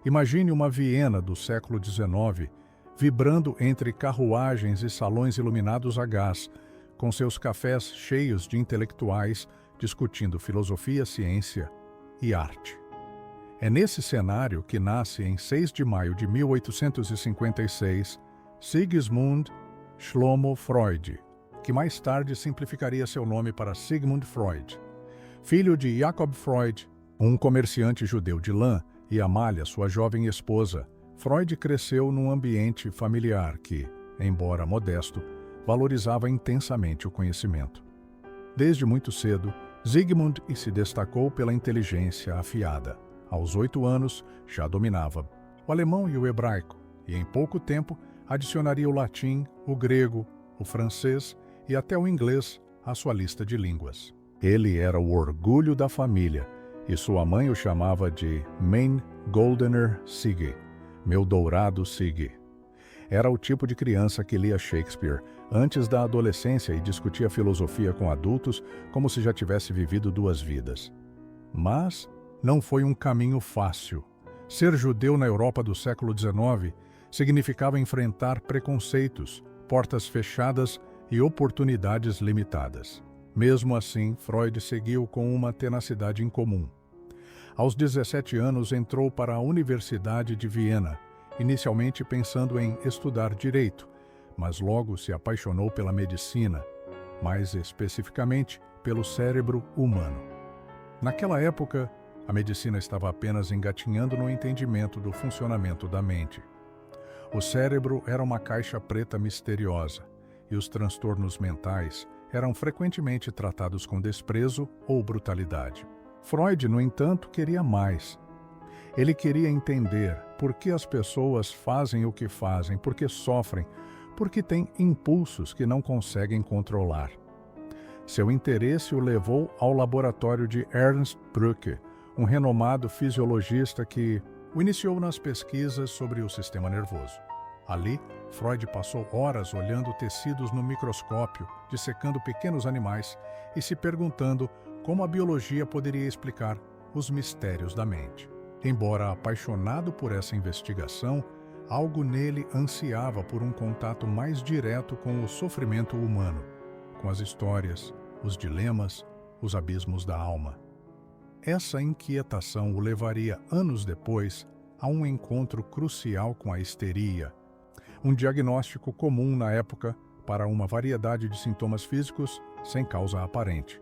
Imagine uma Viena do século XIX, vibrando entre carruagens e salões iluminados a gás, com seus cafés cheios de intelectuais discutindo filosofia, ciência e arte. É nesse cenário que nasce, em 6 de maio de 1856, Sigmund Shlomo Freud, que mais tarde simplificaria seu nome para Sigmund Freud. Filho de Jacob Freud, um comerciante judeu de lã, e Amália, sua jovem esposa, Freud cresceu num ambiente familiar que, embora modesto, valorizava intensamente o conhecimento. Desde muito cedo, Sigmund se destacou pela inteligência afiada. Aos 8 anos, já dominava o alemão e o hebraico, e em pouco tempo adicionaria o latim, o grego, o francês e até o inglês à sua lista de línguas. Ele era o orgulho da família, e sua mãe o chamava de Mein Goldener Sieg, meu dourado Sieg. Era o tipo de criança que lia Shakespeare antes da adolescência e discutia filosofia com adultos como se já tivesse vivido 2 vidas. Mas não foi um caminho fácil. Ser judeu na Europa do século XIX significava enfrentar preconceitos, portas fechadas e oportunidades limitadas. Mesmo assim, Freud seguiu com uma tenacidade incomum. Aos 17 anos, entrou para a Universidade de Viena, inicialmente pensando em estudar direito, mas logo se apaixonou pela medicina, mais especificamente pelo cérebro humano. Naquela época, a medicina estava apenas engatinhando no entendimento do funcionamento da mente. O cérebro era uma caixa preta misteriosa, e os transtornos mentais eram frequentemente tratados com desprezo ou brutalidade. Freud, no entanto, queria mais. Ele queria entender por que as pessoas fazem o que fazem, por que sofrem, por que têm impulsos que não conseguem controlar. Seu interesse o levou ao laboratório de Ernst Brücke, um renomado fisiologista que o iniciou nas pesquisas sobre o sistema nervoso. Ali, Freud passou horas olhando tecidos no microscópio, dissecando pequenos animais e se perguntando como a biologia poderia explicar os mistérios da mente. Embora apaixonado por essa investigação, algo nele ansiava por um contato mais direto com o sofrimento humano, com as histórias, os dilemas, os abismos da alma. Essa inquietação o levaria anos depois a um encontro crucial com a histeria, um diagnóstico comum na época para uma variedade de sintomas físicos sem causa aparente.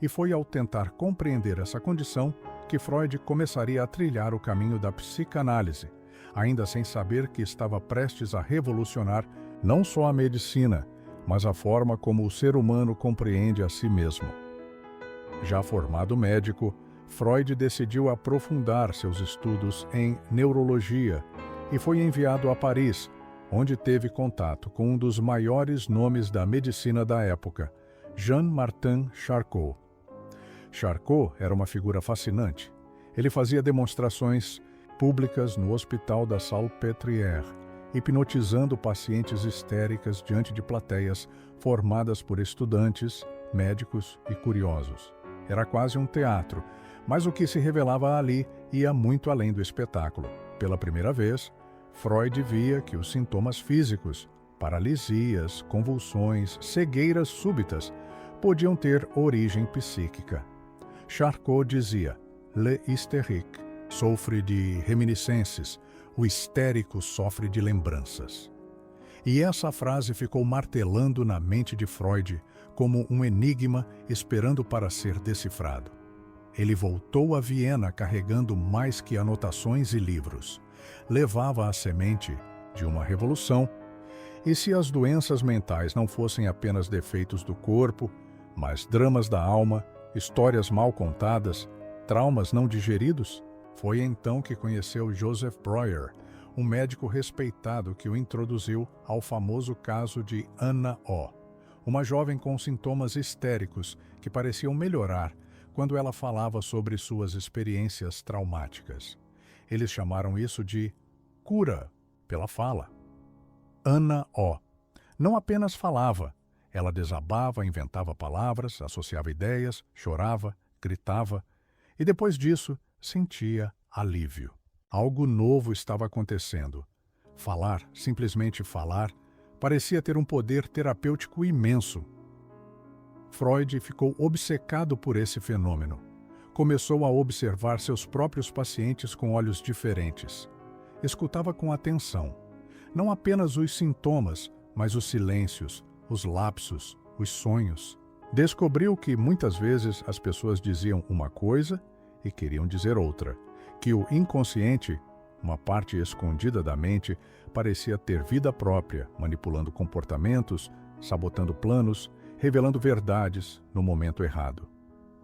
E foi ao tentar compreender essa condição que Freud começaria a trilhar o caminho da psicanálise, ainda sem saber que estava prestes a revolucionar não só a medicina, mas a forma como o ser humano compreende a si mesmo. Já formado médico, Freud decidiu aprofundar seus estudos em neurologia e foi enviado a Paris, onde teve contato com um dos maiores nomes da medicina da época, Jean-Martin Charcot. Charcot era uma figura fascinante. Ele fazia demonstrações públicas no Hospital da Salpêtrière, hipnotizando pacientes histéricas diante de plateias formadas por estudantes, médicos e curiosos. Era quase um teatro, mas o que se revelava ali ia muito além do espetáculo. Pela primeira vez, Freud via que os sintomas físicos, paralisias, convulsões, cegueiras súbitas, podiam ter origem psíquica. Charcot dizia: "Le hystérique sofre de reminiscences, o histérico sofre de lembranças." E essa frase ficou martelando na mente de Freud como um enigma esperando para ser decifrado. Ele voltou a Viena carregando mais que anotações e livros. Levava a semente de uma revolução. E se as doenças mentais não fossem apenas defeitos do corpo, mas dramas da alma, histórias mal contadas, traumas não digeridos? Foi então que conheceu Joseph Breuer, um médico respeitado que o introduziu ao famoso caso de Anna O., uma jovem com sintomas histéricos que pareciam melhorar quando ela falava sobre suas experiências traumáticas. Eles chamaram isso de cura pela fala. Anna O. não apenas falava, ela desabava, inventava palavras, associava ideias, chorava, gritava e depois disso sentia alívio. Algo novo estava acontecendo. Falar, simplesmente falar, parecia ter um poder terapêutico imenso. Freud ficou obcecado por esse fenômeno. Começou a observar seus próprios pacientes com olhos diferentes. Escutava com atenção, não apenas os sintomas, mas os silêncios, os lapsos, os sonhos. Descobriu que muitas vezes as pessoas diziam uma coisa e queriam dizer outra, que o inconsciente, uma parte escondida da mente, parecia ter vida própria, manipulando comportamentos, sabotando planos, revelando verdades no momento errado.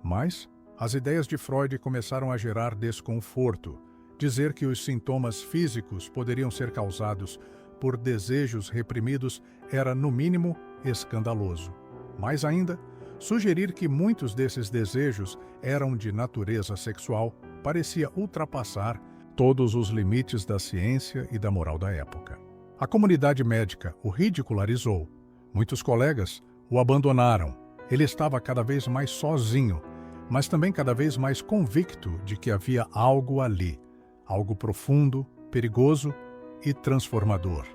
Mas as ideias de Freud começaram a gerar desconforto. Dizer que os sintomas físicos poderiam ser causados por desejos reprimidos era, no mínimo, escandaloso. Mais ainda, sugerir que muitos desses desejos eram de natureza sexual parecia ultrapassar todos os limites da ciência e da moral da época. A comunidade médica o ridicularizou. Muitos colegas o abandonaram. Ele estava cada vez mais sozinho, mas também cada vez mais convicto de que havia algo ali, algo profundo, perigoso e transformador.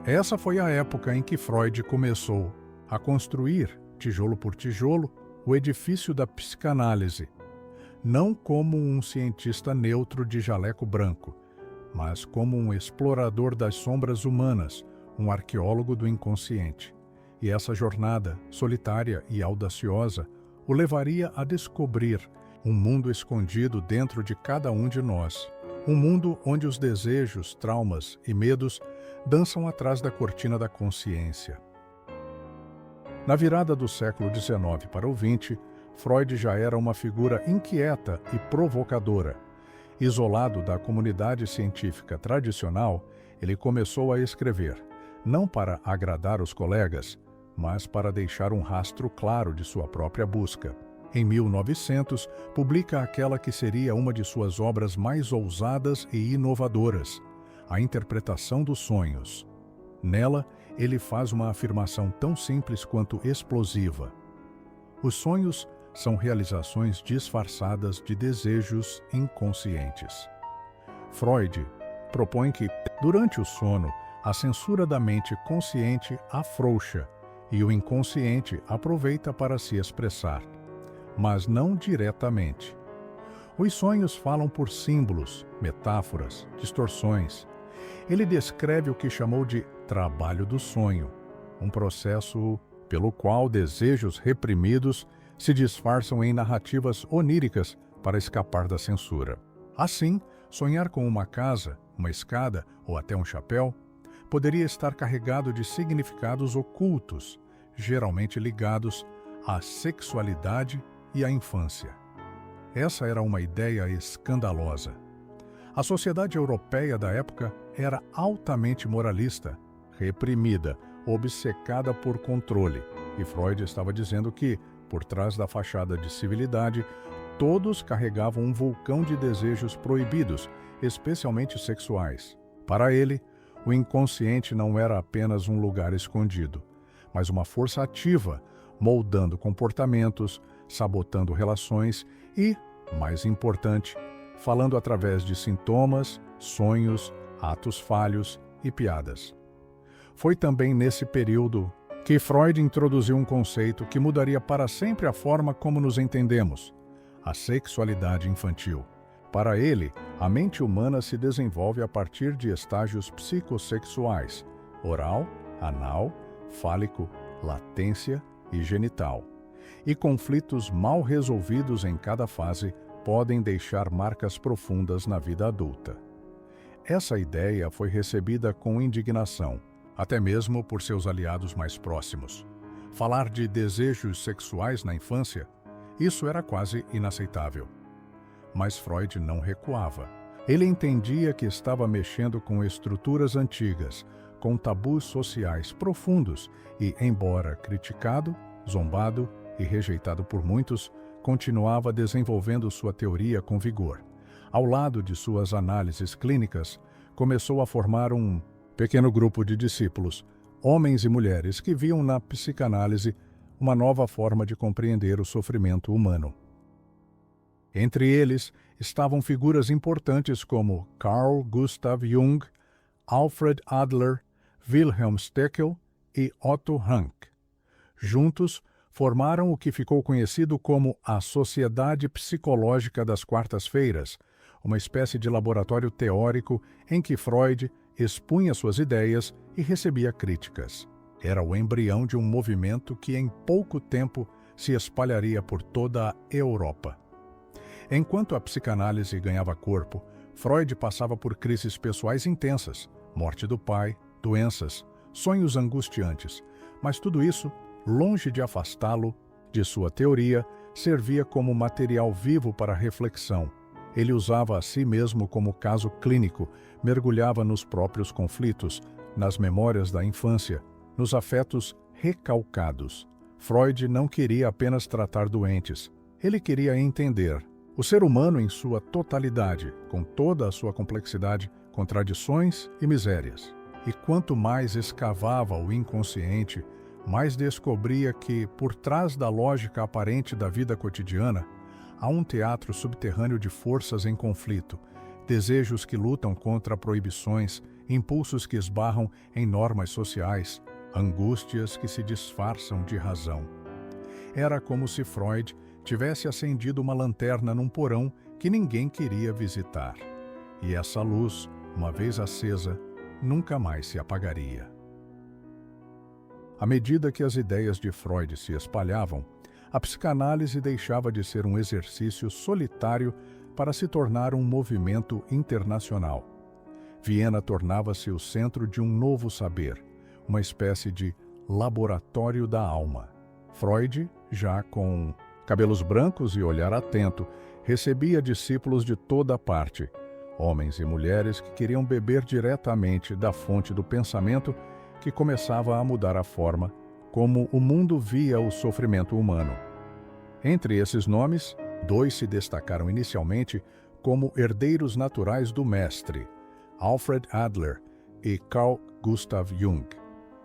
Essa foi a época em que Freud começou a construir, tijolo por tijolo, o edifício da psicanálise, não como um cientista neutro de jaleco branco, mas como um explorador das sombras humanas, um arqueólogo do inconsciente. E essa jornada, solitária e audaciosa, o levaria a descobrir um mundo escondido dentro de cada um de nós. Um mundo onde os desejos, traumas e medos dançam atrás da cortina da consciência. Na virada do século XIX para o XX, Freud já era uma figura inquieta e provocadora. Isolado da comunidade científica tradicional, ele começou a escrever, não para agradar os colegas, mas para deixar um rastro claro de sua própria busca. Em 1900, publica aquela que seria uma de suas obras mais ousadas e inovadoras, A Interpretação dos Sonhos. Nela, ele faz uma afirmação tão simples quanto explosiva. Os sonhos são realizações disfarçadas de desejos inconscientes. Freud propõe que, durante o sono, a censura da mente consciente afrouxa e o inconsciente aproveita para se expressar, mas não diretamente. Os sonhos falam por símbolos, metáforas, distorções. Ele descreve o que chamou de trabalho do sonho, um processo pelo qual desejos reprimidos se disfarçam em narrativas oníricas para escapar da censura. Assim, sonhar com uma casa, uma escada ou até um chapéu poderia estar carregado de significados ocultos, geralmente ligados à sexualidade e à infância. Essa era uma ideia escandalosa. A sociedade europeia da época era altamente moralista, reprimida, obcecada por controle, e Freud estava dizendo que, por trás da fachada de civilidade, todos carregavam um vulcão de desejos proibidos, especialmente sexuais. Para ele, o inconsciente não era apenas um lugar escondido, mas uma força ativa, moldando comportamentos, sabotando relações e, mais importante, falando através de sintomas, sonhos, atos falhos e piadas. Foi também nesse período que Freud introduziu um conceito que mudaria para sempre a forma como nos entendemos: a sexualidade infantil. Para ele, a mente humana se desenvolve a partir de estágios psicossexuais: oral, anal, fálico, latência e genital. E conflitos mal resolvidos em cada fase podem deixar marcas profundas na vida adulta. Essa ideia foi recebida com indignação, até mesmo por seus aliados mais próximos. Falar de desejos sexuais na infância, isso era quase inaceitável. Mas Freud não recuava. Ele entendia que estava mexendo com estruturas antigas, com tabus sociais profundos e, embora criticado, zombado e rejeitado por muitos, continuava desenvolvendo sua teoria com vigor. Ao lado de suas análises clínicas, começou a formar um pequeno grupo de discípulos, homens e mulheres que viam na psicanálise uma nova forma de compreender o sofrimento humano. Entre eles estavam figuras importantes como Carl Gustav Jung, Alfred Adler, Wilhelm Steckel e Otto Rank. Juntos, formaram o que ficou conhecido como a Sociedade Psicológica das Quartas-Feiras, uma espécie de laboratório teórico em que Freud expunha suas ideias e recebia críticas. Era o embrião de um movimento que em pouco tempo se espalharia por toda a Europa. Enquanto a psicanálise ganhava corpo, Freud passava por crises pessoais intensas, morte do pai, doenças, sonhos angustiantes, mas tudo isso, longe de afastá-lo de sua teoria, servia como material vivo para reflexão. Ele usava a si mesmo como caso clínico, mergulhava nos próprios conflitos, nas memórias da infância, nos afetos recalcados. Freud não queria apenas tratar doentes, ele queria entender o ser humano em sua totalidade, com toda a sua complexidade, contradições e misérias. E quanto mais escavava o inconsciente, mais descobria que, por trás da lógica aparente da vida cotidiana, há um teatro subterrâneo de forças em conflito, desejos que lutam contra proibições, impulsos que esbarram em normas sociais, angústias que se disfarçam de razão. Era como se Freud tivesse acendido uma lanterna num porão que ninguém queria visitar. E essa luz, uma vez acesa, nunca mais se apagaria. À medida que as ideias de Freud se espalhavam, a psicanálise deixava de ser um exercício solitário para se tornar um movimento internacional. Viena tornava-se o centro de um novo saber, uma espécie de laboratório da alma. Freud, já com cabelos brancos e olhar atento, recebia discípulos de toda parte, homens e mulheres que queriam beber diretamente da fonte do pensamento que começava a mudar a forma como o mundo via o sofrimento humano. Entre esses nomes, 2 se destacaram inicialmente como herdeiros naturais do mestre, Alfred Adler e Carl Gustav Jung.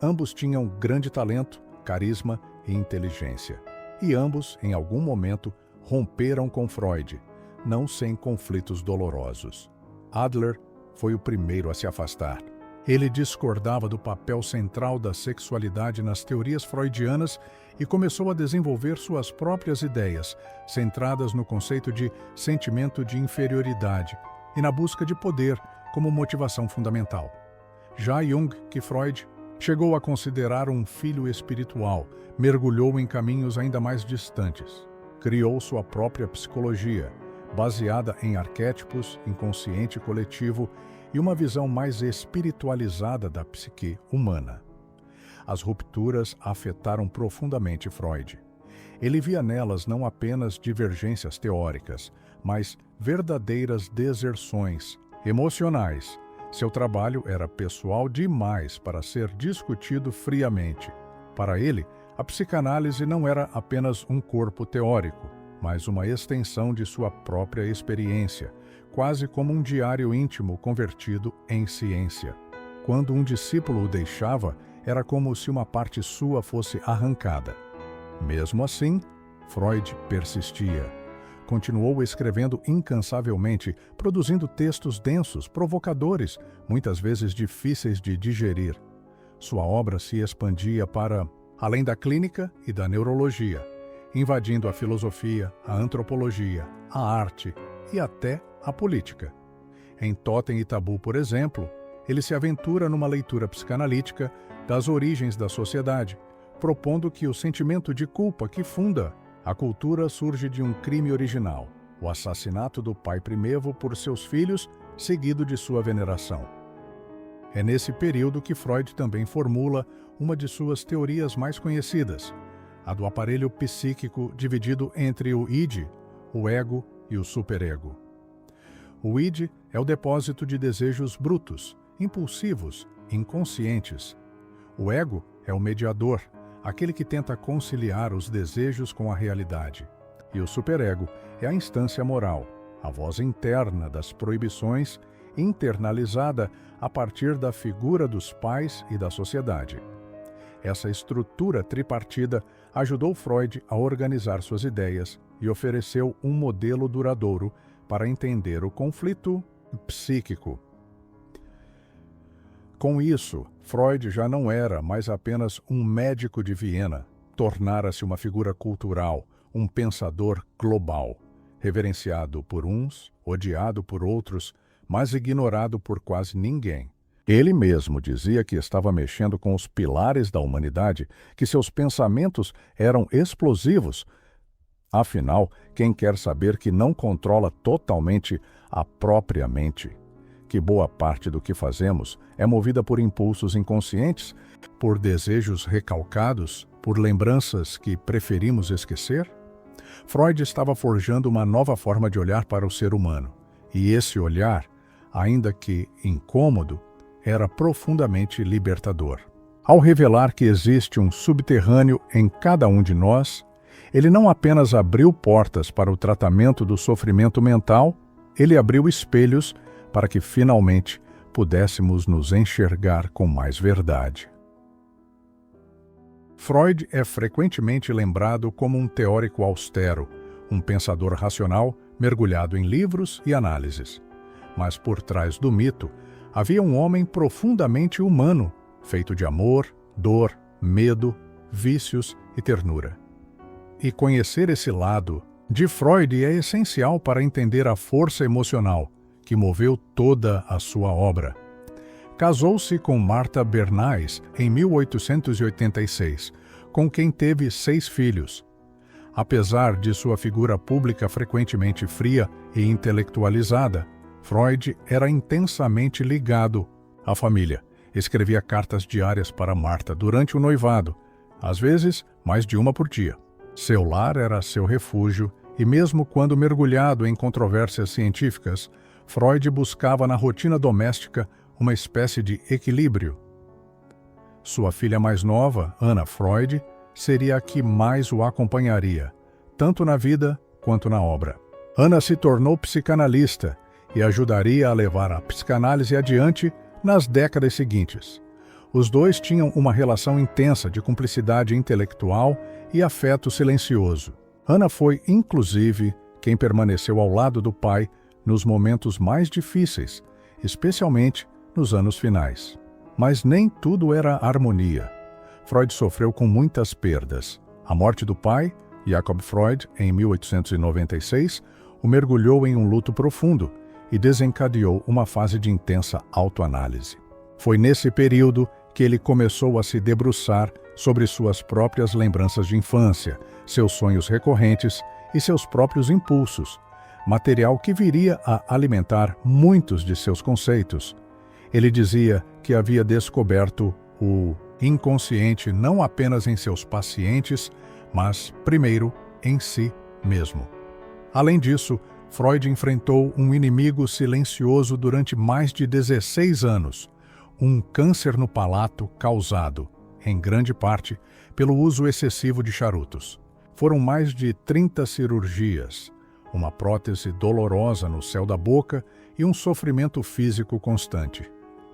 Ambos tinham grande talento, carisma e inteligência. E ambos, em algum momento, romperam com Freud, não sem conflitos dolorosos. Adler foi o primeiro a se afastar. Ele discordava do papel central da sexualidade nas teorias freudianas e começou a desenvolver suas próprias ideias, centradas no conceito de sentimento de inferioridade e na busca de poder como motivação fundamental. Já Jung, que Freud chegou a considerar um filho espiritual, mergulhou em caminhos ainda mais distantes. Criou sua própria psicologia, baseada em arquétipos, inconsciente coletivo e uma visão mais espiritualizada da psique humana. As rupturas afetaram profundamente Freud. Ele via nelas não apenas divergências teóricas, mas verdadeiras deserções emocionais. Seu trabalho era pessoal demais para ser discutido friamente. Para ele, a psicanálise não era apenas um corpo teórico, mas uma extensão de sua própria experiência, quase como um diário íntimo convertido em ciência. Quando um discípulo o deixava, era como se uma parte sua fosse arrancada. Mesmo assim, Freud persistia. Continuou escrevendo incansavelmente, produzindo textos densos, provocadores, muitas vezes difíceis de digerir. Sua obra se expandia para além da clínica e da neurologia, invadindo a filosofia, a antropologia, a arte e até a política. Em Totem e Tabu, por exemplo, ele se aventura numa leitura psicanalítica das origens da sociedade, propondo que o sentimento de culpa que funda a cultura surge de um crime original, o assassinato do pai primevo por seus filhos, seguido de sua veneração. É nesse período que Freud também formula uma de suas teorias mais conhecidas, a do aparelho psíquico dividido entre o id, o ego e o superego. O id é o depósito de desejos brutos, impulsivos, inconscientes. O ego é o mediador, aquele que tenta conciliar os desejos com a realidade. E o superego é a instância moral, a voz interna das proibições, internalizada a partir da figura dos pais e da sociedade. Essa estrutura tripartida ajudou Freud a organizar suas ideias e ofereceu um modelo duradouro para entender o conflito psíquico. Com isso, Freud já não era mais apenas um médico de Viena, tornara-se uma figura cultural, um pensador global, reverenciado por uns, odiado por outros, mas ignorado por quase ninguém. Ele mesmo dizia que estava mexendo com os pilares da humanidade, que seus pensamentos eram explosivos. Afinal, quem quer saber que não controla totalmente a própria mente? Que boa parte do que fazemos é movida por impulsos inconscientes, por desejos recalcados, por lembranças que preferimos esquecer? Freud estava forjando uma nova forma de olhar para o ser humano, e esse olhar, ainda que incômodo, era profundamente libertador. Ao revelar que existe um subterrâneo em cada um de nós, ele não apenas abriu portas para o tratamento do sofrimento mental, ele abriu espelhos para que finalmente pudéssemos nos enxergar com mais verdade. Freud é frequentemente lembrado como um teórico austero, um pensador racional mergulhado em livros e análises. Mas por trás do mito, havia um homem profundamente humano, feito de amor, dor, medo, vícios e ternura. E conhecer esse lado de Freud é essencial para entender a força emocional que moveu toda a sua obra. Casou-se com Martha Bernays em 1886, com quem teve 6 filhos. Apesar de sua figura pública frequentemente fria e intelectualizada, Freud era intensamente ligado à família. Escrevia cartas diárias para Martha durante o noivado, às vezes mais de uma por dia. Seu lar era seu refúgio e mesmo quando mergulhado em controvérsias científicas, Freud buscava na rotina doméstica uma espécie de equilíbrio. Sua filha mais nova, Anna Freud, seria a que mais o acompanharia, tanto na vida quanto na obra. Anna se tornou psicanalista e ajudaria a levar a psicanálise adiante nas décadas seguintes. Os dois tinham uma relação intensa de cumplicidade intelectual e afeto silencioso. Anna foi, inclusive, quem permaneceu ao lado do pai nos momentos mais difíceis, especialmente nos anos finais. Mas nem tudo era harmonia. Freud sofreu com muitas perdas. A morte do pai, Jacob Freud, em 1896, o mergulhou em um luto profundo e desencadeou uma fase de intensa autoanálise. Foi nesse período que ele começou a se debruçar sobre suas próprias lembranças de infância, seus sonhos recorrentes e seus próprios impulsos, material que viria a alimentar muitos de seus conceitos. Ele dizia que havia descoberto o inconsciente não apenas em seus pacientes, mas, primeiro, em si mesmo. Além disso, Freud enfrentou um inimigo silencioso durante mais de 16 anos, um câncer no palato causado, em grande parte, pelo uso excessivo de charutos. Foram mais de 30 cirurgias, uma prótese dolorosa no céu da boca e um sofrimento físico constante.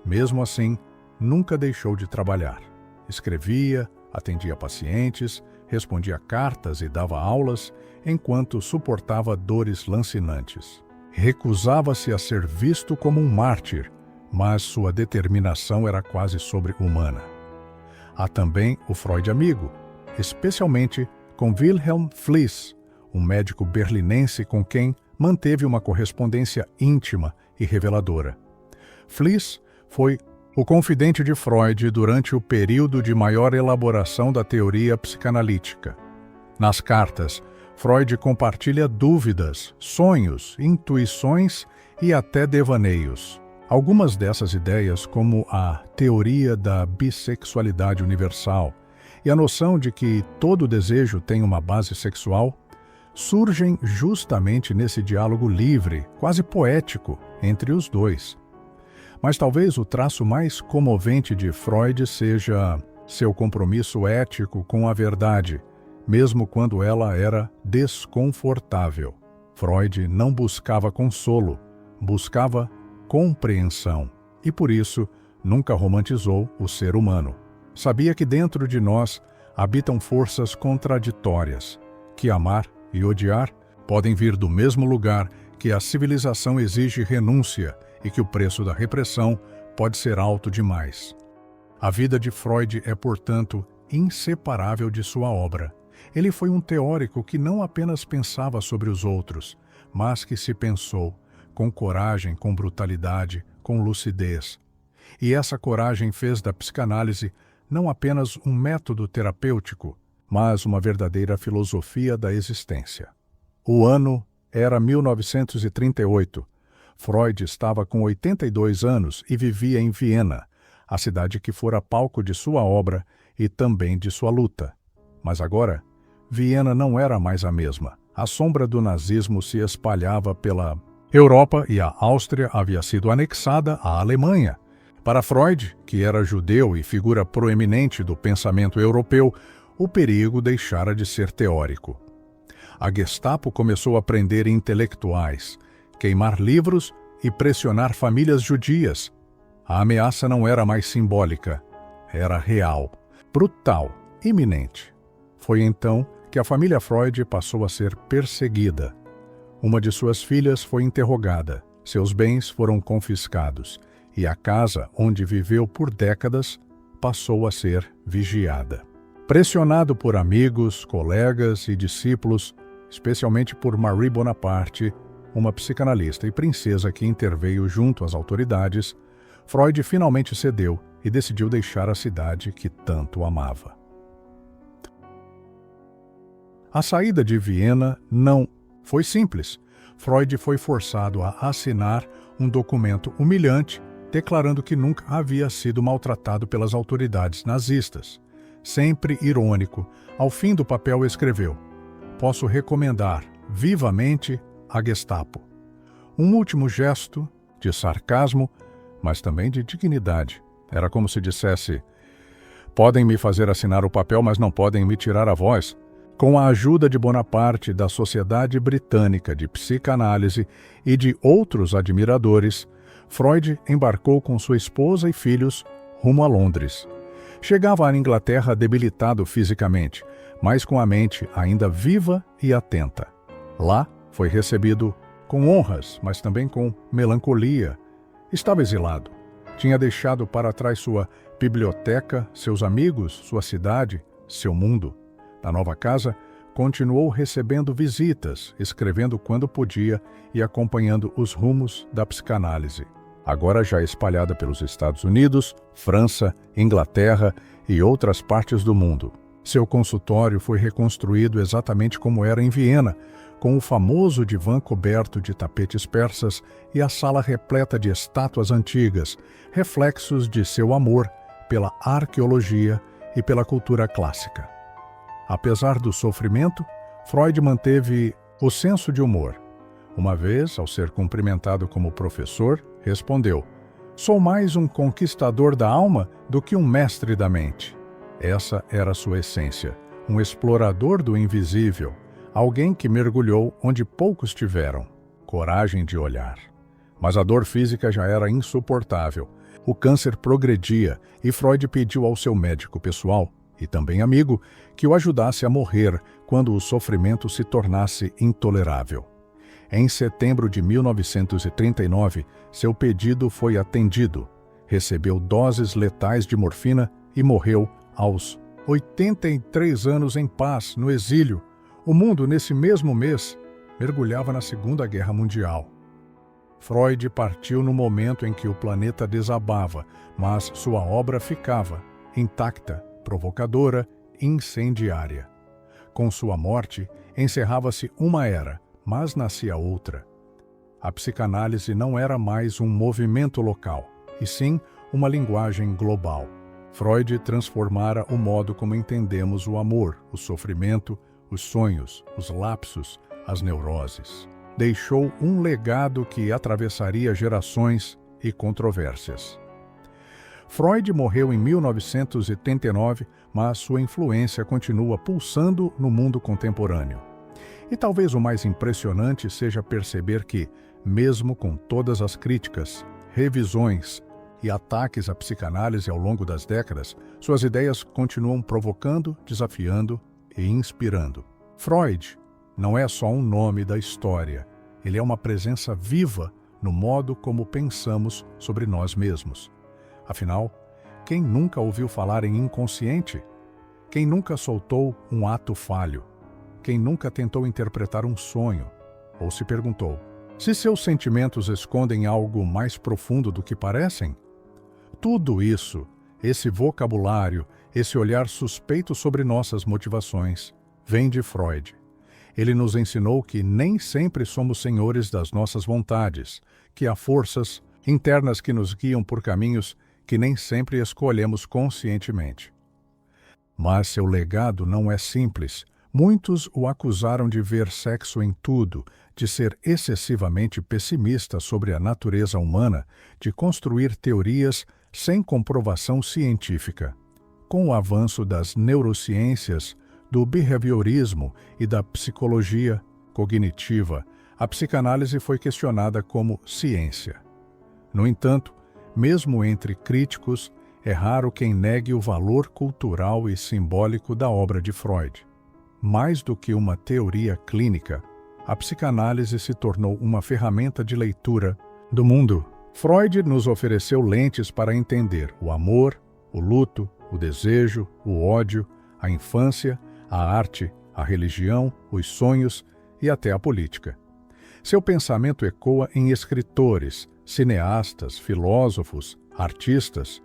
Mesmo assim, nunca deixou de trabalhar. Escrevia, atendia pacientes, respondia cartas e dava aulas, enquanto suportava dores lancinantes. Recusava-se a ser visto como um mártir, mas sua determinação era quase sobre-humana. Há também o Freud amigo, especialmente com Wilhelm Fliess, um médico berlinense com quem manteve uma correspondência íntima e reveladora. Fliess foi o confidente de Freud durante o período de maior elaboração da teoria psicanalítica. Nas cartas, Freud compartilha dúvidas, sonhos, intuições e até devaneios. Algumas dessas ideias, como a teoria da bissexualidade universal e a noção de que todo desejo tem uma base sexual, surgem justamente nesse diálogo livre, quase poético, entre os dois. Mas talvez o traço mais comovente de Freud seja seu compromisso ético com a verdade, mesmo quando ela era desconfortável. Freud não buscava consolo, buscava compreensão e, por isso, nunca romantizou o ser humano. Sabia que dentro de nós habitam forças contraditórias, que amar e odiar podem vir do mesmo lugar, que a civilização exige renúncia e que o preço da repressão pode ser alto demais. A vida de Freud é, portanto, inseparável de sua obra. Ele foi um teórico que não apenas pensava sobre os outros, mas que se pensou, com coragem, com brutalidade, com lucidez. E essa coragem fez da psicanálise não apenas um método terapêutico, mas uma verdadeira filosofia da existência. O ano era 1938. Freud estava com 82 anos e vivia em Viena, a cidade que fora palco de sua obra e também de sua luta. Mas agora, Viena não era mais a mesma. A sombra do nazismo se espalhava pela Europa e a Áustria havia sido anexada à Alemanha. Para Freud, que era judeu e figura proeminente do pensamento europeu, o perigo deixara de ser teórico. A Gestapo começou a prender intelectuais, queimar livros e pressionar famílias judias. A ameaça não era mais simbólica, era real, brutal, iminente. Foi então que a família Freud passou a ser perseguida. Uma de suas filhas foi interrogada, seus bens foram confiscados e a casa onde viveu por décadas passou a ser vigiada. Pressionado por amigos, colegas e discípulos, especialmente por Marie Bonaparte, uma psicanalista e princesa que interveio junto às autoridades, Freud finalmente cedeu e decidiu deixar a cidade que tanto amava. A saída de Viena não foi simples. Freud foi forçado a assinar um documento humilhante declarando que nunca havia sido maltratado pelas autoridades nazistas. Sempre irônico, ao fim do papel escreveu: "Posso recomendar vivamente a Gestapo." Um último gesto de sarcasmo, mas também de dignidade. Era como se dissesse: "Podem me fazer assinar o papel, mas não podem me tirar a voz." Com a ajuda de Bonaparte, da Sociedade Britânica de Psicanálise e de outros admiradores, Freud embarcou com sua esposa e filhos rumo a Londres. Chegava à Inglaterra debilitado fisicamente, mas com a mente ainda viva e atenta. Lá foi recebido com honras, mas também com melancolia. Estava exilado. Tinha deixado para trás sua biblioteca, seus amigos, sua cidade, seu mundo. Na nova casa, continuou recebendo visitas, escrevendo quando podia e acompanhando os rumos da psicanálise. Agora já espalhada pelos Estados Unidos, França, Inglaterra e outras partes do mundo. Seu consultório foi reconstruído exatamente como era em Viena, com o famoso divã coberto de tapetes persas e a sala repleta de estátuas antigas, reflexos de seu amor pela arqueologia e pela cultura clássica. Apesar do sofrimento, Freud manteve o senso de humor. Uma vez, ao ser cumprimentado como professor, respondeu: "Sou mais um conquistador da alma do que um mestre da mente." Essa era sua essência, um explorador do invisível, alguém que mergulhou onde poucos tiveram coragem de olhar. Mas a dor física já era insuportável. O câncer progredia e Freud pediu ao seu médico pessoal, e também amigo, que o ajudasse a morrer quando o sofrimento se tornasse intolerável. Em setembro de 1939, seu pedido foi atendido. Recebeu doses letais de morfina e morreu aos 83 anos em paz, no exílio. O mundo, nesse mesmo mês, mergulhava na Segunda Guerra Mundial. Freud partiu no momento em que o planeta desabava, mas sua obra ficava intacta, provocadora, incendiária. Com sua morte, encerrava-se uma era, mas nascia outra. A psicanálise não era mais um movimento local, e sim uma linguagem global. Freud transformara o modo como entendemos o amor, o sofrimento, os sonhos, os lapsos, as neuroses. Deixou um legado que atravessaria gerações e controvérsias. Freud morreu em 1989, mas sua influência continua pulsando no mundo contemporâneo. E talvez o mais impressionante seja perceber que, mesmo com todas as críticas, revisões e ataques à psicanálise ao longo das décadas, suas ideias continuam provocando, desafiando e inspirando. Freud não é só um nome da história, Ele é uma presença viva no modo como pensamos sobre nós mesmos. Afinal, quem nunca ouviu falar em inconsciente? Quem nunca soltou um ato falho? Quem nunca tentou interpretar um sonho? Ou se perguntou, se seus sentimentos escondem algo mais profundo do que parecem? Tudo isso, esse vocabulário, esse olhar suspeito sobre nossas motivações, vem de Freud. Ele nos ensinou que nem sempre somos senhores das nossas vontades, que há forças internas que nos guiam por caminhos que nem sempre escolhemos conscientemente. Mas seu legado não é simples. Muitos o acusaram de ver sexo em tudo, de ser excessivamente pessimista sobre a natureza humana, de construir teorias sem comprovação científica. Com o avanço das neurociências, do behaviorismo e da psicologia cognitiva, a psicanálise foi questionada como ciência. No entanto, mesmo entre críticos, é raro quem negue o valor cultural e simbólico da obra de Freud. Mais do que uma teoria clínica, a psicanálise se tornou uma ferramenta de leitura do mundo. Freud nos ofereceu lentes para entender o amor, o luto, o desejo, o ódio, a infância, a arte, a religião, os sonhos e até a política. Seu pensamento ecoa em escritores, cineastas, filósofos, artistas.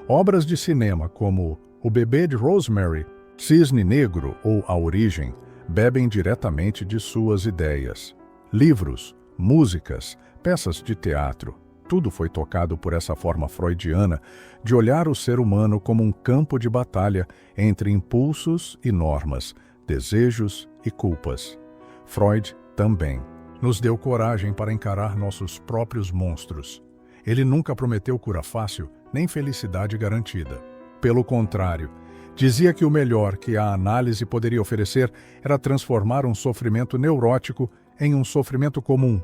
Obras de cinema como O Bebê de Rosemary, Cisne Negro ou A Origem bebem diretamente de suas ideias. Livros, músicas, peças de teatro, tudo foi tocado por essa forma freudiana de olhar o ser humano como um campo de batalha entre impulsos e normas, desejos e culpas. Freud também nos deu coragem para encarar nossos próprios monstros. Ele nunca prometeu cura fácil, nem felicidade garantida. Pelo contrário, dizia que o melhor que a análise poderia oferecer era transformar um sofrimento neurótico em um sofrimento comum,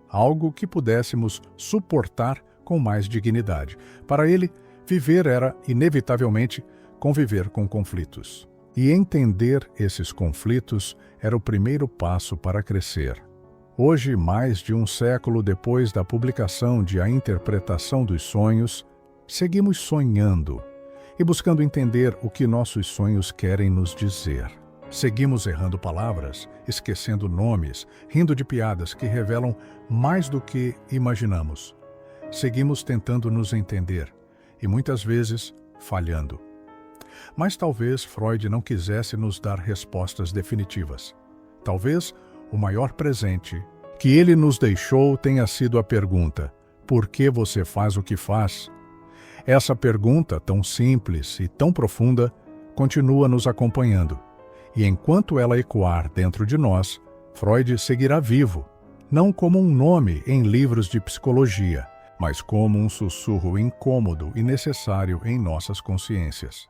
algo que pudéssemos suportar com mais dignidade. Para ele, viver era, inevitavelmente, conviver com conflitos. E entender esses conflitos era o primeiro passo para crescer. Hoje, mais de um século depois da publicação de A Interpretação dos Sonhos, seguimos sonhando e buscando entender o que nossos sonhos querem nos dizer. Seguimos errando palavras, esquecendo nomes, rindo de piadas que revelam mais do que imaginamos. Seguimos tentando nos entender e muitas vezes falhando. Mas talvez Freud não quisesse nos dar respostas definitivas. Talvez o maior presente que ele nos deixou tenha sido a pergunta: por que você faz o que faz? Essa pergunta, tão simples e tão profunda, continua nos acompanhando. E enquanto ela ecoar dentro de nós, Freud seguirá vivo, não como um nome em livros de psicologia, mas como um sussurro incômodo e necessário em nossas consciências.